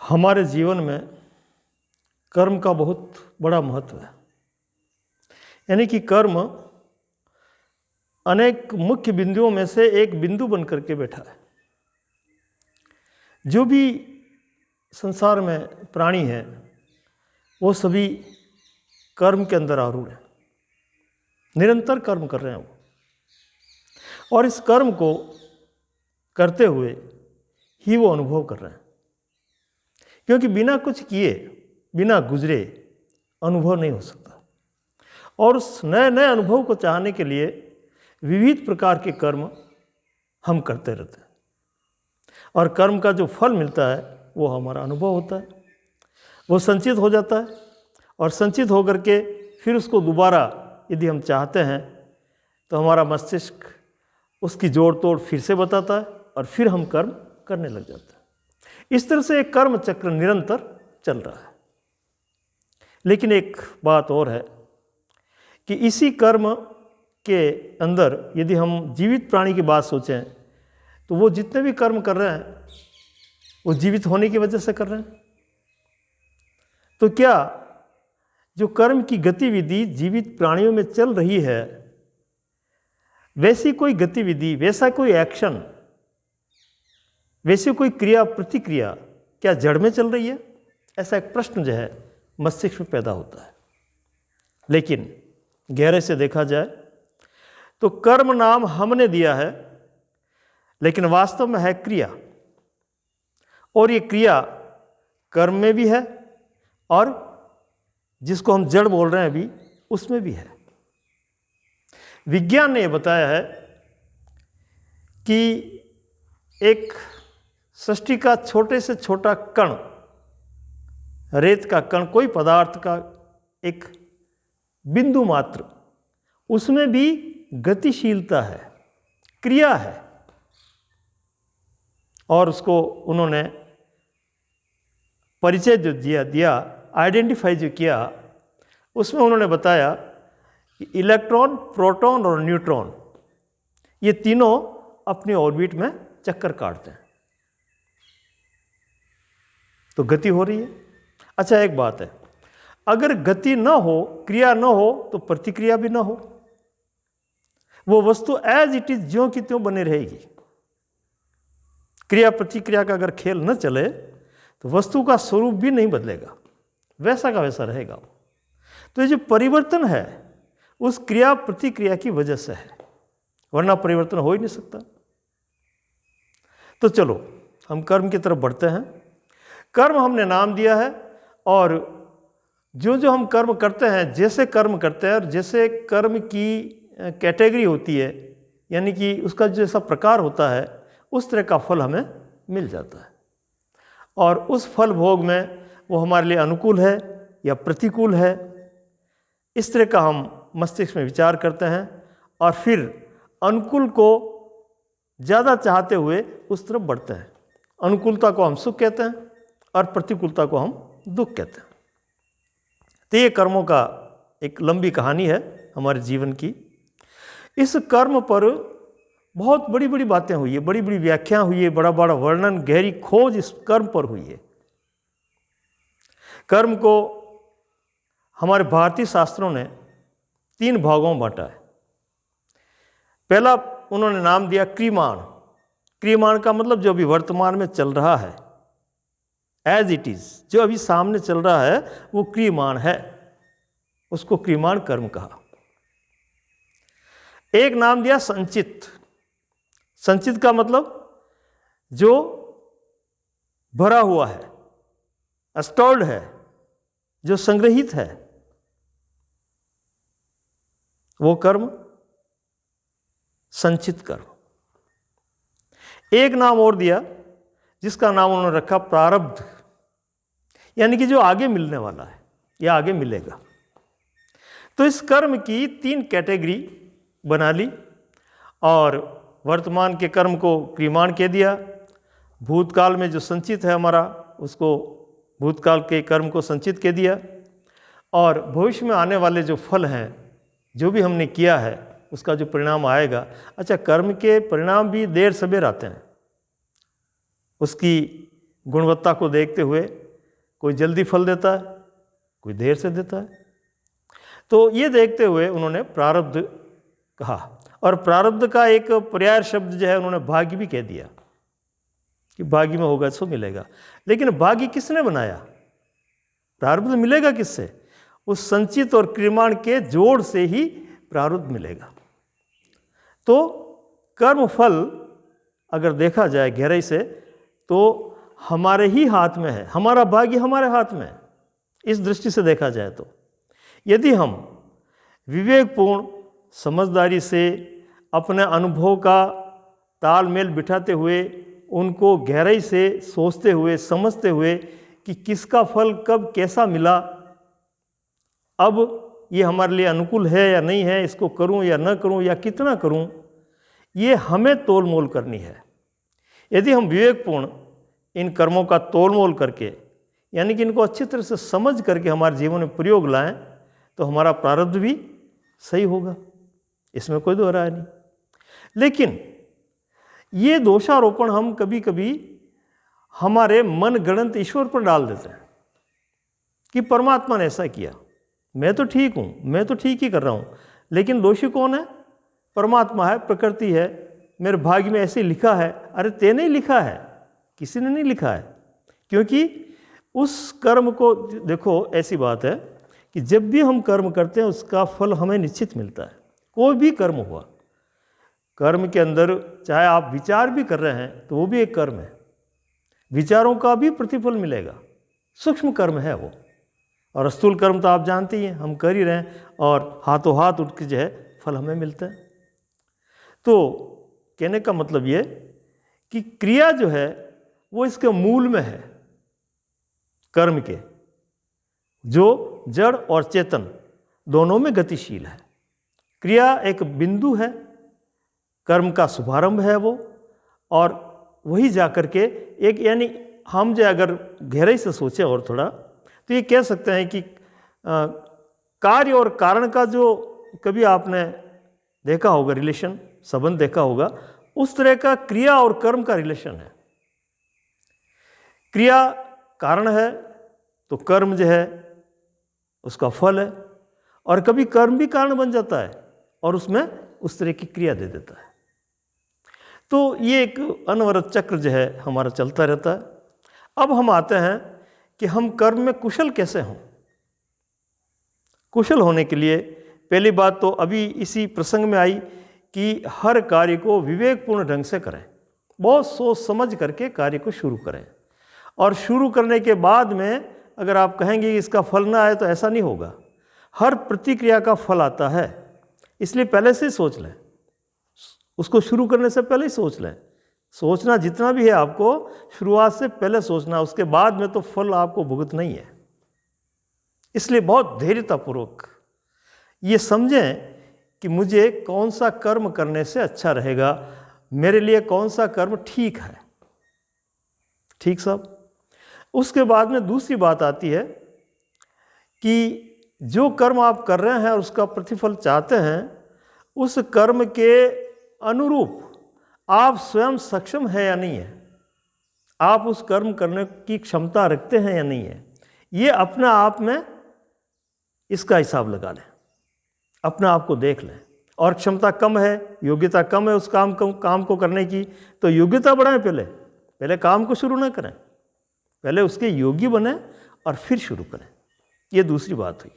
हमारे जीवन में कर्म का बहुत बड़ा महत्व है। यानी कि कर्म अनेक मुख्य बिंदुओं में से एक बिंदु बन करके बैठा है। जो भी संसार में प्राणी हैं वो सभी कर्म के अंदर आरूढ़ हैं, निरंतर कर्म कर रहे हैं वो, और इस कर्म को करते हुए ही वो अनुभव कर रहे हैं। क्योंकि बिना कुछ किए, बिना गुजरे अनुभव नहीं हो सकता। और उस नए नए अनुभव को चाहने के लिए विविध प्रकार के कर्म हम करते रहते हैं, और कर्म का जो फल मिलता है वो हमारा अनुभव होता है। वो संचित हो जाता है, और संचित होकर के फिर उसको दोबारा यदि हम चाहते हैं तो हमारा मस्तिष्क उसकी जोड़ तोड़ फिर से बताता है, और फिर हम कर्म करने लग जाते हैं। इस तरह से एक कर्म चक्र निरंतर चल रहा है। लेकिन एक बात और है कि इसी कर्म के अंदर यदि हम जीवित प्राणी की बात सोचें तो वो जितने भी कर्म कर रहे हैं वो जीवित होने की वजह से कर रहे हैं। तो क्या जो कर्म की गतिविधि जीवित प्राणियों में चल रही है, वैसी कोई गतिविधि, वैसा कोई एक्शन, वैसी कोई क्रिया प्रतिक्रिया क्या जड़ में चल रही है? ऐसा एक प्रश्न जो है मस्तिष्क में पैदा होता है। लेकिन गहरे से देखा जाए तो कर्म नाम हमने दिया है, लेकिन वास्तव में है क्रिया। और ये क्रिया कर्म में भी है, और जिसको हम जड़ बोल रहे हैं अभी, उसमें भी है। विज्ञान ने यह बताया है कि एक सृष्टि का छोटे से छोटा कण, रेत का कण, कोई पदार्थ का एक बिंदु मात्र, उसमें भी गतिशीलता है, क्रिया है। और उसको उन्होंने परिचय जो दिया, आइडेंटिफाई जो किया, उसमें उन्होंने बताया कि इलेक्ट्रॉन, प्रोटॉन और न्यूट्रॉन, ये तीनों अपनी ऑर्बिट में चक्कर काटते हैं, तो गति हो रही है। अच्छा, एक बात है, अगर गति न हो, क्रिया न हो, तो प्रतिक्रिया भी न हो। वो वस्तु एज इट इज, ज्यों की त्यों बने रहेगी। क्रिया प्रतिक्रिया का अगर खेल न चले तो वस्तु का स्वरूप भी नहीं बदलेगा, वैसा का वैसा रहेगा। तो ये जो परिवर्तन है उस क्रिया प्रतिक्रिया की वजह से है, वरना परिवर्तन हो ही नहीं सकता। तो चलो हम कर्म की तरफ बढ़ते हैं। कर्म हमने नाम दिया है, और जो जो हम कर्म करते हैं, जैसे कर्म करते हैं और जैसे कर्म की कैटेगरी होती है, यानी कि उसका जैसा प्रकार होता है, उस तरह का फल हमें मिल जाता है। और उस फल भोग में वो हमारे लिए अनुकूल है या प्रतिकूल है, इस तरह का हम मस्तिष्क में विचार करते हैं, और फिर अनुकूल को ज़्यादा चाहते हुए उस तरफ बढ़ते हैं। अनुकूलता को हम सुख कहते हैं और प्रतिकूलता को हम दुख कहते हैं। तो ये कर्मों का एक लंबी कहानी है हमारे जीवन की। इस कर्म पर बहुत बड़ी बड़ी बातें हुई है, बड़ी बड़ी व्याख्या हुई है, बड़ा बड़ा वर्णन, गहरी खोज इस कर्म पर हुई है। कर्म को हमारे भारतीय शास्त्रों ने 3 भागों में बांटा है। पहला उन्होंने नाम दिया क्रियमाण। क्रियमाण का मतलब जो अभी वर्तमान में चल रहा है, एज इट इज, जो अभी सामने चल रहा है वो क्रियमाण है, उसको क्रियमाण कर्म कहा। एक नाम दिया संचित। संचित का मतलब जो भरा हुआ है, स्टोर्ड है, जो संग्रहित है, वो कर्म संचित कर्म। एक नाम और दिया जिसका नाम उन्होंने रखा प्रारब्ध, यानी कि जो आगे मिलने वाला है या आगे मिलेगा। तो इस कर्म की 3 कैटेगरी बना ली, और वर्तमान के कर्म को क्रियमाण कह दिया। भूतकाल में जो संचित है हमारा, उसको भूतकाल के कर्म को संचित कह दिया। और भविष्य में आने वाले जो फल हैं, जो भी हमने किया है, उसका जो परिणाम आएगा। अच्छा, कर्म के परिणाम भी देर सवेर आते हैं, उसकी गुणवत्ता को देखते हुए कोई जल्दी फल देता है, कोई देर से देता है। तो ये देखते हुए उन्होंने प्रारब्ध कहा, और प्रारब्ध का एक पर्याय शब्द जो है उन्होंने भाग्य भी कह दिया कि भाग्य में होगा सो मिलेगा। लेकिन भाग्य किसने बनाया? प्रारब्ध मिलेगा किससे? उस संचित और क्रियमाण के जोड़ से ही प्रारब्ध मिलेगा। तो कर्म फल अगर देखा जाए गहराई से तो हमारे ही हाथ में है, हमारा भाग्य हमारे हाथ में है। इस दृष्टि से देखा जाए तो यदि हम विवेकपूर्ण समझदारी से अपने अनुभव का तालमेल बिठाते हुए, उनको गहराई से सोचते हुए, समझते हुए कि किसका फल कब कैसा मिला, अब ये हमारे लिए अनुकूल है या नहीं है, इसको करूं या न करूं या कितना करूं, ये हमें तोल मोल करनी है। यदि हम विवेकपूर्ण इन कर्मों का तोल मोल करके, यानी कि इनको अच्छी तरह से समझ करके हमारे जीवन में प्रयोग लाएं, तो हमारा प्रारब्ध भी सही होगा, इसमें कोई दो राय नहीं। लेकिन ये दोषारोपण हम कभी कभी हमारे मन गणंत ईश्वर पर डाल देते हैं कि परमात्मा ने ऐसा किया, मैं तो ठीक हूँ, मैं तो ठीक ही कर रहा हूँ, लेकिन दोषी कौन है? परमात्मा है, प्रकृति है, मेरे भाग्य में ऐसे लिखा है। अरे तेने ही लिखा है, किसी ने नहीं लिखा है। क्योंकि उस कर्म को देखो, ऐसी बात है कि जब भी हम कर्म करते हैं उसका फल हमें निश्चित मिलता है। कोई भी कर्म हुआ, कर्म के अंदर चाहे आप विचार भी कर रहे हैं तो वो भी एक कर्म है, विचारों का भी प्रतिफल मिलेगा, सूक्ष्म कर्म है वो। और स्थूल कर्म तो आप जानते ही हैं, हम कर ही रहे हैं और हाथों हाथ उठ के जो है फल हमें मिलता है। तो कहने का मतलब ये कि क्रिया जो है वो इसके मूल में है, कर्म के, जो जड़ और चेतन दोनों में गतिशील है। क्रिया एक बिंदु है, कर्म का शुभारंभ है वो, और वही जाकर के एक, यानी हम जो अगर गहराई से सोचें और थोड़ा, तो ये कह सकते हैं कि कार्य और कारण का जो कभी आपने देखा होगा रिलेशन, संबंध देखा होगा, उस तरह का क्रिया और कर्म का रिलेशन है। क्रिया कारण है तो कर्म जो है उसका फल है, और कभी कर्म भी कारण बन जाता है और उसमें उस तरह की क्रिया दे देता है। तो ये एक अनवरत चक्र जो है हमारा चलता रहता है। अब हम आते हैं कि हम कर्म में कुशल कैसे हों। कुशल होने के लिए पहली बात तो अभी इसी प्रसंग में आई कि हर कार्य को विवेकपूर्ण ढंग से करें, बहुत सोच समझ करके कार्य को शुरू करें। और शुरू करने के बाद में अगर आप कहेंगे कि इसका फल ना आए तो ऐसा नहीं होगा। हर प्रतिक्रिया का फल आता है, इसलिए पहले से ही सोच लें, उसको शुरू करने से पहले ही सोच लें। सोचना जितना भी है आपको शुरुआत से पहले सोचना, उसके बाद में तो फल आपको भुगत नहीं है। इसलिए बहुत धैर्यतापूर्वक ये समझें कि मुझे कौन सा कर्म करने से अच्छा रहेगा, मेरे लिए कौन सा कर्म ठीक है। ठीक साहब। उसके बाद में दूसरी बात आती है कि जो कर्म आप कर रहे हैं और उसका प्रतिफल चाहते हैं, उस कर्म के अनुरूप आप स्वयं सक्षम है या नहीं है, आप उस कर्म करने की क्षमता रखते हैं या नहीं है। ये अपने आप में इसका हिसाब लगा लें, अपने आप को देख लें। और क्षमता कम है, योग्यता कम है उस काम को करने की, तो योग्यता बढ़ाएं। पहले काम को शुरू ना करें, पहले उसके योग्य बने और फिर शुरू करें। ये दूसरी बात हुई।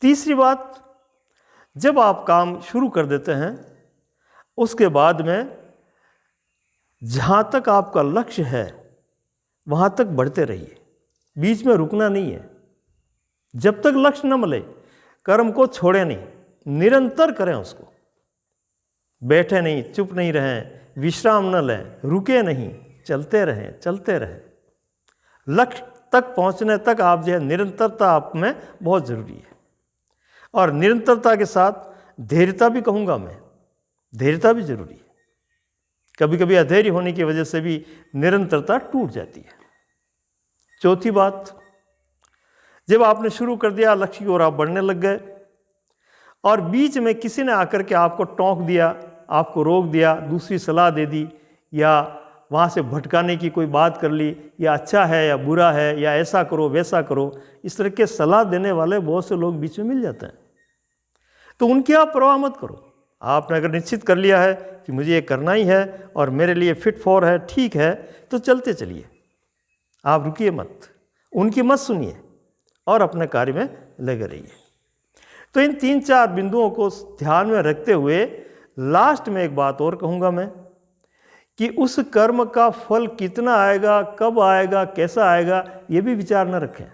तीसरी बात, जब आप काम शुरू कर देते हैं उसके बाद में जहाँ तक आपका लक्ष्य है वहाँ तक बढ़ते रहिए, बीच में रुकना नहीं है। जब तक लक्ष्य न मिले कर्म को छोड़े नहीं, निरंतर करें उसको। बैठे नहीं, चुप नहीं रहें, विश्राम न लें, रुके नहीं, चलते रहें, चलते रहें। लक्ष्य तक पहुंचने तक आप जो है निरंतरता आप में बहुत ज़रूरी है। और निरंतरता के साथ धैर्यता भी कहूँगा मैं, धैर्यता भी जरूरी है। कभी कभी अधैर्य होने की वजह से भी निरंतरता टूट जाती है। चौथी बात, जब आपने शुरू कर दिया, लक्ष्य की ओर आप बढ़ने लग गए और बीच में किसी ने आकर के आपको टोंक दिया, आपको रोक दिया, दूसरी सलाह दे दी, या वहाँ से भटकाने की कोई बात कर ली, या अच्छा है या बुरा है, या ऐसा करो वैसा करो, इस तरह के सलाह देने वाले बहुत से लोग बीच में मिल जाते हैं। तो उनकी आप परवाह मत करो। आपने अगर निश्चित कर लिया है कि मुझे ये करना ही है और मेरे लिए फिट फॉर है, ठीक है, तो चलते चलिए, आप रुकिए मत, उनकी मत सुनिए और अपने कार्य में लगे रहिए। तो इन 3-4 बिंदुओं को ध्यान में रखते हुए लास्ट में एक बात और कहूँगा मैं, कि उस कर्म का फल कितना आएगा, कब आएगा, कैसा आएगा, ये भी विचार न रखें।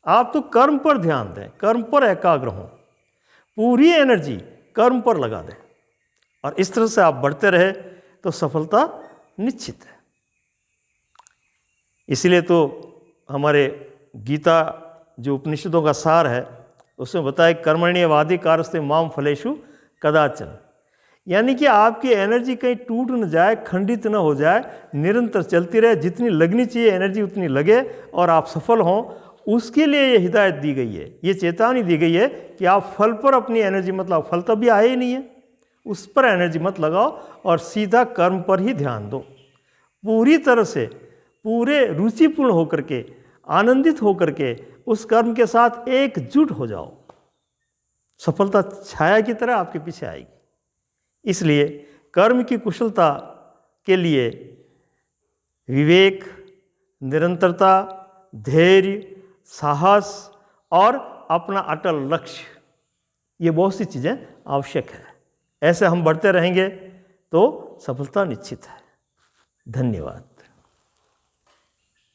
आप तो कर्म पर ध्यान दें, कर्म पर एकाग्र हों, पूरी एनर्जी कर्म पर लगा दें, और इस तरह से आप बढ़ते रहे तो सफलता निश्चित है। इसलिए तो हमारे गीता जो उपनिषदों का सार है उसमें बताया कर्मण्येवादि कारस्ते माम फलेषु कदाचन, यानी कि आपकी एनर्जी कहीं टूट न जाए, खंडित न हो जाए, निरंतर चलती रहे, जितनी लगनी चाहिए एनर्जी उतनी लगे और आप सफल हों। उसके लिए ये हिदायत दी गई है, ये चेतावनी दी गई है कि आप फल पर अपनी एनर्जी मत लगाओ, फल तब भी आए ही नहीं है, उस पर एनर्जी मत लगाओ और सीधा कर्म पर ही ध्यान दो। पूरी तरह से, पूरे रुचिपूर्ण होकर के, आनंदित होकर के उस कर्म के साथ एकजुट हो जाओ, सफलता छाया की तरह आपके पीछे आएगी। इसलिए कर्म की कुशलता के लिए विवेक, निरंतरता, धैर्य, साहस और अपना अटल लक्ष्य, ये बहुत सी चीज़ें आवश्यक है। ऐसे हम बढ़ते रहेंगे तो सफलता निश्चित है। धन्यवाद।